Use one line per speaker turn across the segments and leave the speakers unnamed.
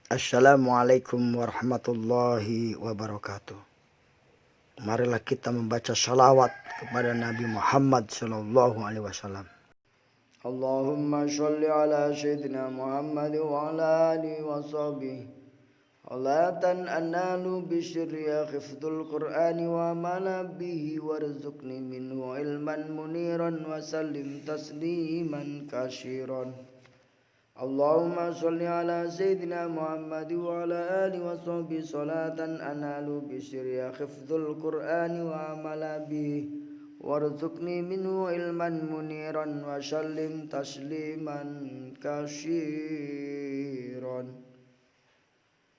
Assalamualaikum warahmatullahi wabarakatuh. Marilah kita membaca salawat kepada Nabi Muhammad sallallahu alaihi wasallam. Allahumma sholli ala sayyidina Muhammad wa ala alihi wa sahbihi. Salatan analu bisyirriya khifdul Qur'ani wa amala bihi warzuqni minhu ilman muniran wa sallim tasliman kashiran. Allahumma sholli ala sayyidina Muhammad wa ala alihi wa sahbihi salatan analu bisyirriya khifdul Qur'ani wa amala bihi warzuqni minhu ilman muniran wa sallim tasliman kashiran.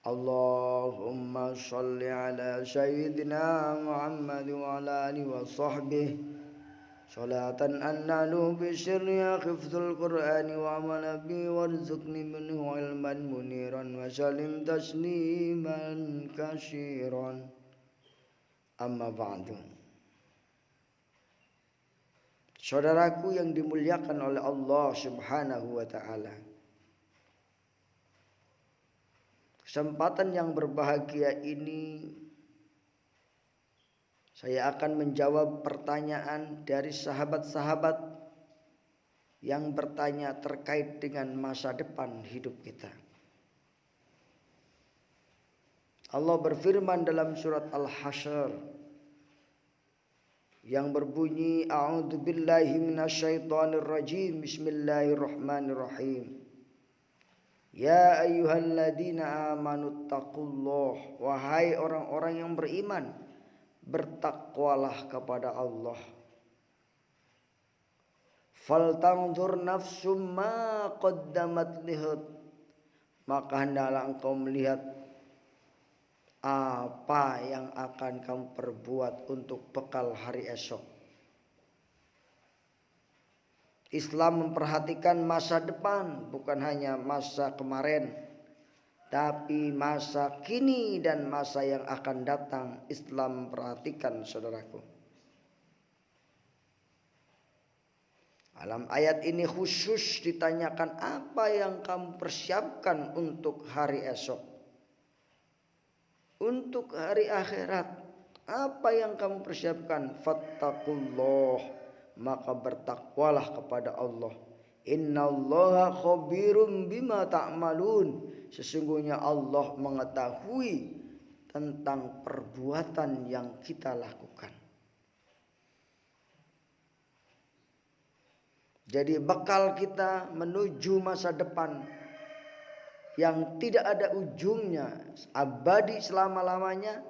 Allahumma sholli ala sayyidina Muhammad wa ala alihi wa sahbihi salatan analu bisyirriya khifdul Qur'ani wa amala bihi warzuqni minhu ilman muniran wa sallim tasliman kashiran. Amma ba'du. Saudaraku yang dimuliakan oleh Allah Subhanahu wa taala. Kesempatan yang berbahagia ini saya akan menjawab pertanyaan dari sahabat-sahabat yang bertanya terkait dengan masa depan hidup kita. Allah berfirman dalam surat Al-Hasyr yang berbunyi A'udzubillahi minasyaitonirrajim. Bismillahirrahmanirrahim. Ya ayyuhalladzina amanuttaqullah. Wahai orang-orang yang beriman, bertakwalah kepada Allah. Faltanzur nafsum ma qaddamat lihat. Maka hendaklah engkau melihat apa yang akan kamu perbuat untuk bekal hari esok. Islam memperhatikan masa depan, bukan hanya masa kemarin, tapi masa kini dan masa yang akan datang. Islam memperhatikan, saudaraku. Dalam ayat ini khusus ditanyakan apa yang kamu persiapkan untuk hari esok, untuk hari akhirat. Apa yang kamu persiapkan? Fattaqullah, maka bertakwalah kepada Allah. Innallaha khabirum bima ta'malun. Sesungguhnya Allah mengetahui tentang perbuatan yang kita lakukan. Jadi bekal kita menuju masa depan yang tidak ada ujungnya, abadi selama-lamanya,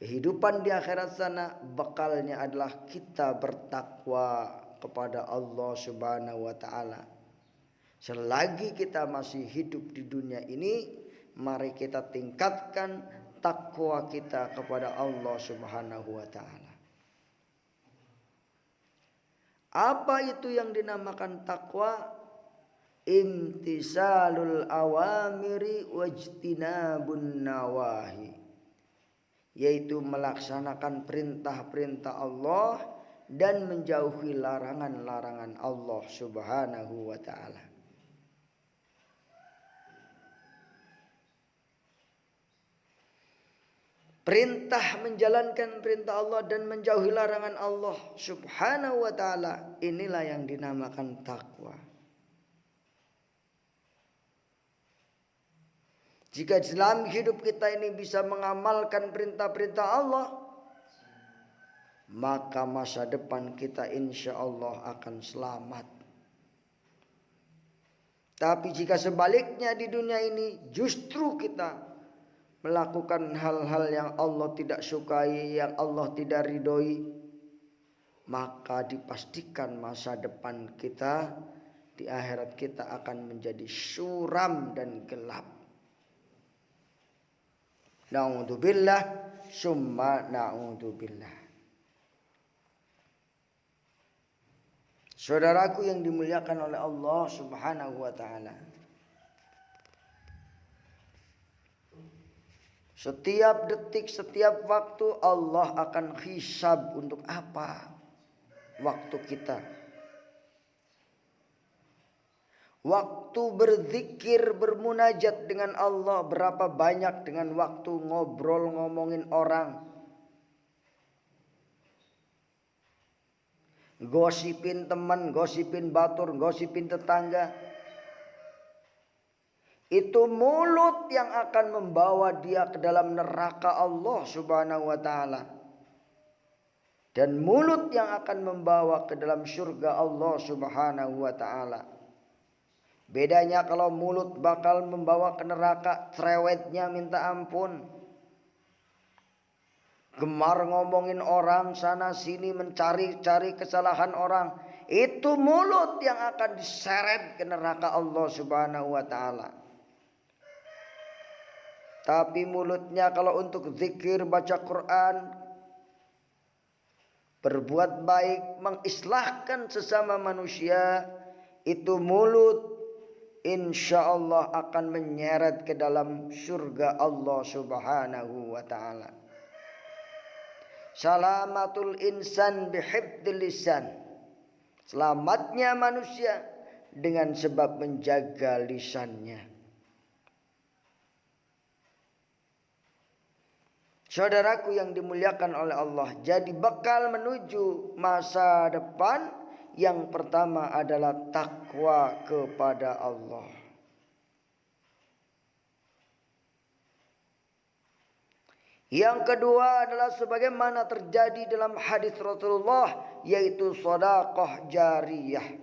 kehidupan di akhirat sana, bekalnya adalah kita bertakwa kepada Allah Subhanahu wa taala. Selagi kita masih hidup di dunia ini, mari kita tingkatkan takwa kita kepada Allah Subhanahu wa taala. Apa itu yang dinamakan takwa? Imtisalul awamiri wajtinabun nawahi, yaitu melaksanakan perintah-perintah Allah dan menjauhi larangan-larangan Allah Subhanahu wa taala. Perintah menjalankan perintah Allah dan menjauhi larangan Allah Subhanahu wa taala, inilah yang dinamakan takwa. Jika dalam hidup kita ini bisa mengamalkan perintah-perintah Allah, maka masa depan kita insya Allah akan selamat. Tapi jika sebaliknya di dunia ini justru kita melakukan hal-hal yang Allah tidak sukai, yang Allah tidak ridhoi, maka dipastikan masa depan kita di akhirat kita akan menjadi suram dan gelap. Na'udzubillah summa na'udzubillah. Saudaraku yang dimuliakan oleh Allah Subhanahu wa taala. Setiap detik, setiap waktu Allah akan hisab untuk apa waktu kita. Waktu berzikir, bermunajat dengan Allah berapa banyak dengan waktu ngobrol ngomongin orang. Gosipin teman, gosipin batur, gosipin tetangga. Itu mulut yang akan membawa dia ke dalam neraka Allah Subhanahu wa taala. Dan mulut yang akan membawa ke dalam surga Allah Subhanahu wa taala. Bedanya kalau mulut bakal membawa ke neraka, cerewetnya minta ampun. Gemar ngomongin orang sana sini, mencari-cari kesalahan orang. Itu mulut yang akan diseret ke neraka Allah Subhanahu wa taala. Tapi mulutnya kalau untuk zikir, baca Quran, berbuat baik, mengislahkan sesama manusia, itu mulut insya Allah akan menyeret ke dalam surga Allah Subhanahu wa ta'ala. Salamatul insan bihifdzil lisan. Selamatnya manusia dengan sebab menjaga lisannya. Saudaraku yang dimuliakan oleh Allah, jadi bekal menuju masa depan yang pertama adalah takwa kepada Allah. Yang kedua adalah sebagaimana terjadi dalam hadis Rasulullah, yaitu sedekah jariyah.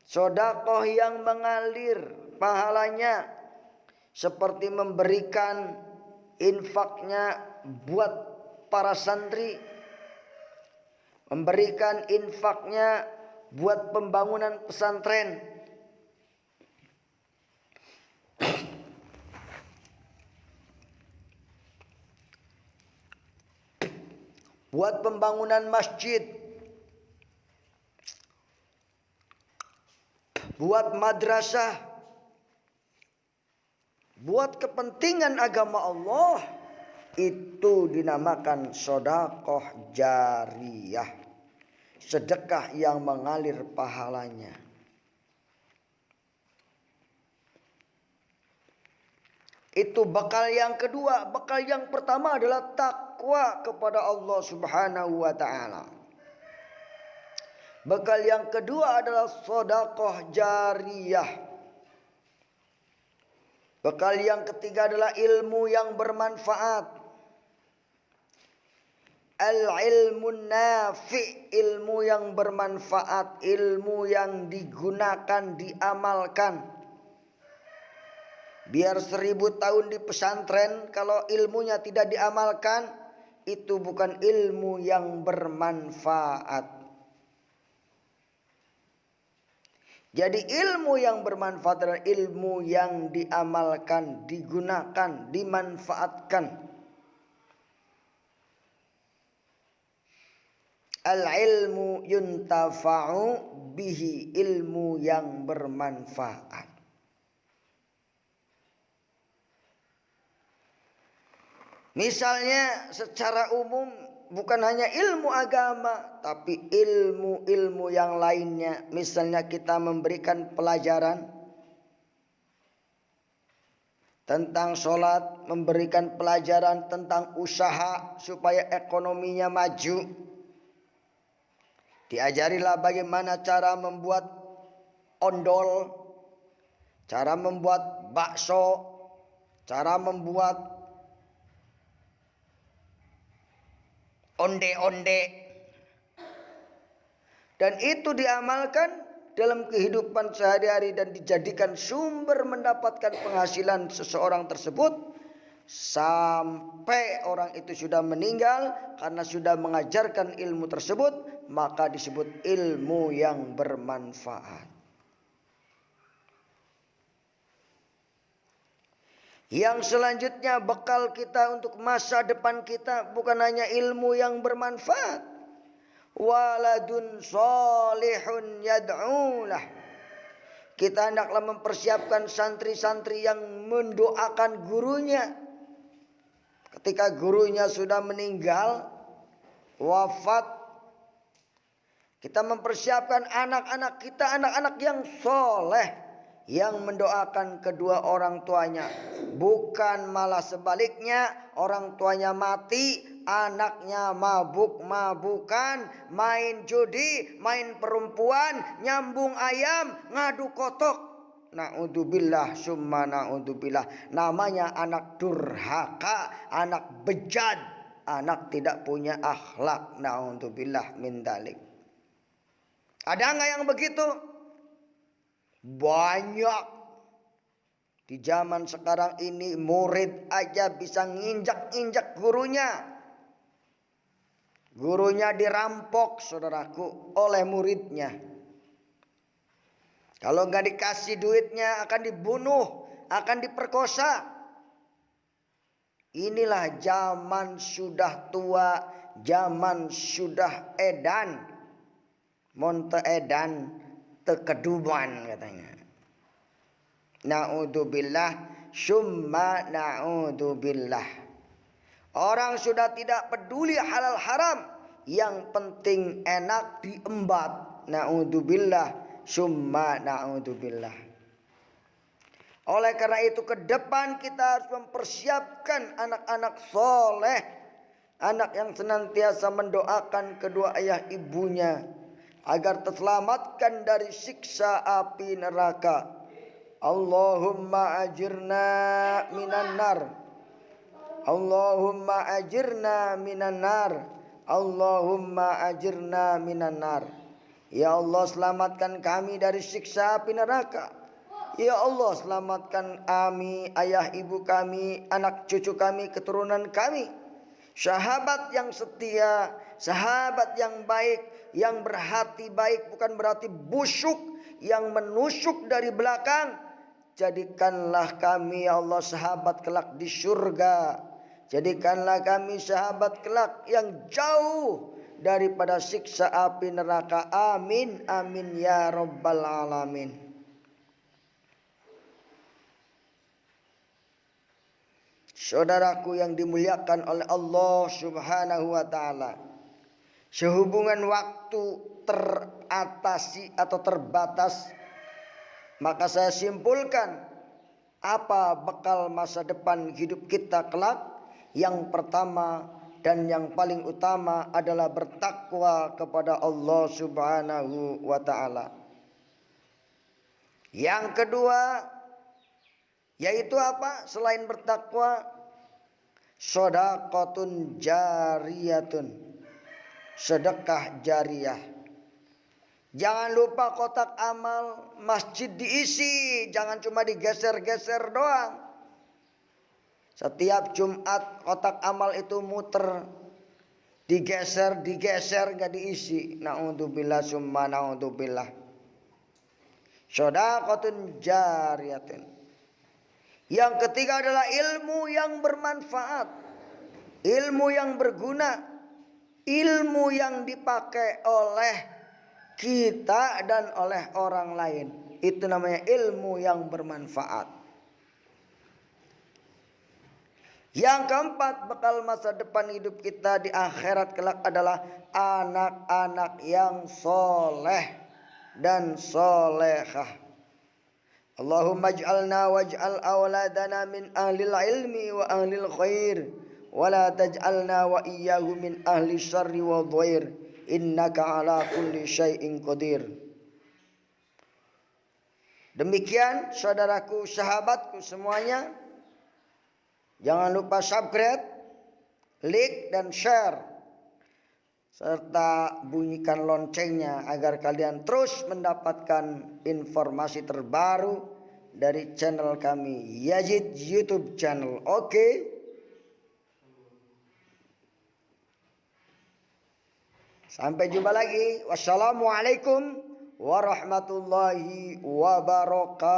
Sedekah yang mengalir pahalanya seperti memberikan infaknya buat para santri, memberikan infaknya buat pembangunan pesantren, buat pembangunan masjid, buat madrasah, buat kepentingan agama Allah, itu dinamakan sedekah jariyah, sedekah yang mengalir pahalanya. Itu bekal yang kedua. Bekal yang pertama adalah takwa kepada Allah Subhanahu wa ta'ala. Bekal yang kedua adalah sedekah jariyah. Bekal yang ketiga adalah ilmu yang bermanfaat. Al-ilmu nafi', ilmu yang bermanfaat, ilmu yang digunakan, diamalkan. Biar 1000 tahun di pesantren, kalau ilmunya tidak diamalkan, itu bukan ilmu yang bermanfaat. Jadi ilmu yang bermanfaat adalah ilmu yang diamalkan, digunakan, dimanfaatkan. Al-ilmu yuntafa'u bihi, ilmu yang bermanfaat. Misalnya secara umum bukan hanya ilmu agama, tapi ilmu-ilmu yang lainnya. Misalnya kita memberikan pelajaran tentang sholat, memberikan pelajaran tentang usaha supaya ekonominya maju. Diajarilah bagaimana cara membuat ondol, cara membuat bakso, cara membuat onde-onde, dan itu diamalkan dalam kehidupan sehari-hari dan dijadikan sumber mendapatkan penghasilan seseorang tersebut sampai orang itu sudah meninggal karena sudah mengajarkan ilmu tersebut, maka disebut ilmu yang bermanfaat. Yang selanjutnya, bekal kita untuk masa depan kita bukan hanya ilmu yang bermanfaat. Waladun salihun yad'ulah. Kita hendaklah mempersiapkan santri-santri yang mendoakan gurunya. Ketika gurunya sudah meninggal, wafat, Kita mempersiapkan anak-anak kita, anak-anak yang soleh, yang mendoakan kedua orang tuanya. Bukan malah sebaliknya, orang tuanya mati, anaknya mabuk-mabukan, main judi, main perempuan, nyambung ayam, ngadu kotok. Na'udzubillah summa na'udzubillah. Namanya anak durhaka, anak bejat, anak tidak punya akhlak. Na'udzubillah min dalik. Ada nggak yang begitu? Banyak. Di zaman sekarang ini murid aja bisa nginjak-injak gurunya. Gurunya dirampok, saudaraku, oleh muridnya. Kalau nggak dikasih duitnya akan dibunuh, akan diperkosa. Inilah zaman sudah tua, zaman sudah edan. Monte edan tekeduman katanya. Na'udzubillah summa na'udzubillah. Orang sudah tidak peduli halal haram, yang penting enak diembat. Na'udzubillah summa na'udzubillah. Oleh karena itu ke depan kita harus mempersiapkan anak-anak soleh, anak yang senantiasa mendoakan kedua ayah ibunya agar terselamatkan dari siksa api neraka. Allahumma ajirna minan nar. Allahumma ajirna minan nar. Allahumma ajirna minan nar. Ya Allah, selamatkan kami dari siksa api neraka. Ya Allah, selamatkan kami, ayah ibu kami, anak cucu kami, keturunan kami. Sahabat yang setia, sahabat yang baik, yang berhati baik, bukan berarti busuk, yang menusuk dari belakang. Jadikanlah kami ya Allah sahabat kelak di surga. Jadikanlah kami sahabat kelak yang jauh daripada siksa api neraka. Amin amin ya rabbal alamin. Saudaraku yang dimuliakan oleh Allah Subhanahu wa taala, sehubungan waktu teratasi atau terbatas, maka saya simpulkan apa bekal masa depan hidup kita kelak. Yang pertama dan yang paling utama adalah bertakwa kepada Allah Subhanahu wa taala. Yang kedua yaitu apa? Selain bertakwa, shadaqatun jariyatun, sedekah jariyah. Jangan lupa kotak amal masjid diisi, jangan cuma digeser-geser doang. Setiap Jumat kotak amal itu muter, digeser gak diisi. Na'udzubillah summa na'udzubillah. Shadaqatun jariyatun. Yang ketiga adalah ilmu yang bermanfaat, ilmu yang berguna, ilmu yang dipakai oleh kita dan oleh orang lain. Itu namanya ilmu yang bermanfaat. Yang keempat, bekal masa depan hidup kita di akhirat kelak adalah anak-anak yang soleh dan solehah. Allahumma ij'alna waj'al awladana min ahlil ilmi wa ahlil khair, wa la taj'alna wa iyyahu min ahli syarri wa dhair, innaka ala kulli syai'in qadir. Demikian saudaraku, sahabatku semuanya, jangan lupa subscribe, like dan share, serta bunyikan loncengnya agar kalian terus mendapatkan informasi terbaru dari channel kami, Yazid YouTube channel. Oke. Sampai jumpa lagi. Wassalamualaikum warahmatullahi wabarakatuh.